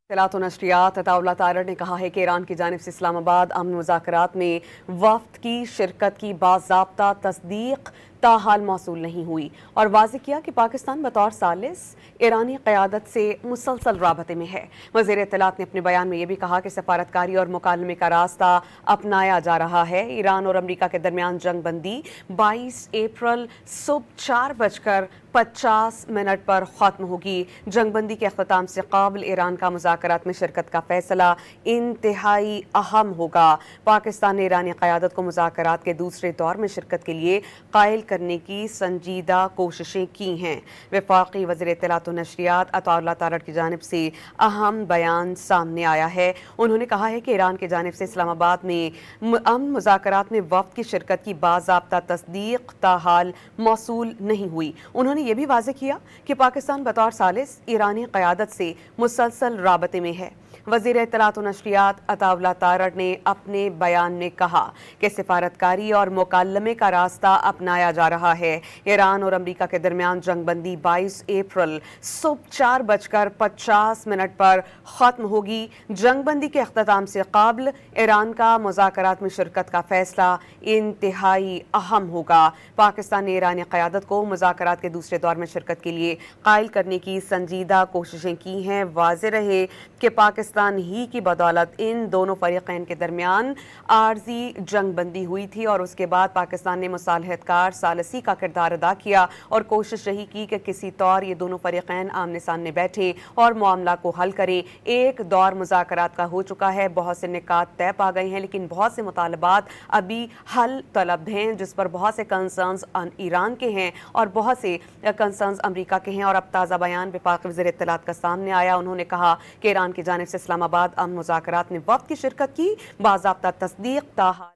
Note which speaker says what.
Speaker 1: इत्तलात व नशरियात अताउल्लाह तारड़ ने कहा है कि ईरान की जानिब से इस्लामाबाद अमन मुज़ाकरात में वफ़द की शिरकत की बाज़ाब्ता तस्दीक ताहाल मौसूल नहीं हुई और वाज़ेह किया कि पाकिस्तान बतौर सालिस ईरानी क़यादत से मुसलसल राबते में है। वज़ीर इत्तलात ने अपने बयान में यह भी कहा कि सफारतकारी और मुकालमे का रास्ता अपनाया जा रहा है। ईरान और अमरीका के दरमियान जंग बंदी 22 अप्रैल सुबह 4:50 पर ख़त्म होगी। जंग बंदी के अख्ताम से क़ाबिल ईरान का मुज़ाकरात में शिरकत का फैसला इंतहाई अहम होगा। पाकिस्तान ने ईरानी क़यादत को मुज़ाकरात के दूसरे दौर में शिरकत के लिए कायल करने की संजीदा कोशिशें की हैं। वफाकी वज़ीर इत्तलात व नशरियात अताउल्लाह तारड़ की जानिब से अहम बयान सामने आया है। उन्होंने कहा है कि ईरान की जानिब से इस्लामाबाद में अमन मुज़ाकरात में वफ़द की शिरकत की बाज़ाब्ता तस्दीक ताहाल मौसूल नहीं हुई। उन्होंने ये भी वाज़ेह किया कि पाकिस्तान बतौर सालिस ईरानी क़यादत से मुसलसल राबते में है। वज़ीर इत्तलात व नशरियात अताउल्लाह तारड़ ने अपने बयान में कहा कि सिफारतकारी और मुकालमे का रास्ता अपनाया जा रहा है। ईरान और अमरीका के दरमियान जंग बंदी 22 अप्रैल सुबह 4:50 पर ख़त्म होगी। जंग बंदी के अख्ताम से क़ाबिल ईरान का मुज़ाकरात में शिरकत का फैसला इंतहाई अहम होगा। पाकिस्तान ने ईरानी क़यादत को मुज़ाकरात के दूसरे दौर में शिरकत के लिए कायल करने की संजीदा कोशिशें की हैं। वाज़ेह रहे कि पाकिस्तान ही की बदौलत इन दोनों फरीक़ैन के दरमियान आर्जी जंग बंदी हुई थी और उसके बाद पाकिस्तान ने मुसालहतकार सालसी का किरदार अदा किया और कोशिश रही की कि किसी तौर ये दोनों फरीक़ैन आमने सामने बैठे और मामला को हल करें। एक दौर मुज़ाकरात का हो चुका है, बहुत से निकात तय पा गए हैं, लेकिन बहुत से मुतालबात अभी हल तलब हैं, जिस पर बहुत से कंसर्न्स ईरान के हैं और बहुत से कंसर्न्स अमरीका के हैं। और अब ताज़ा बयान वफाकी वज़ीर इत्तलात का सामने आया। उन्होंने कहा कि ईरान की जानिब से इस्लामाबाद अमन मुज़ाकरात में वफ़द की शिरकत की बाज़ाब्ता तस्दीक ताहाल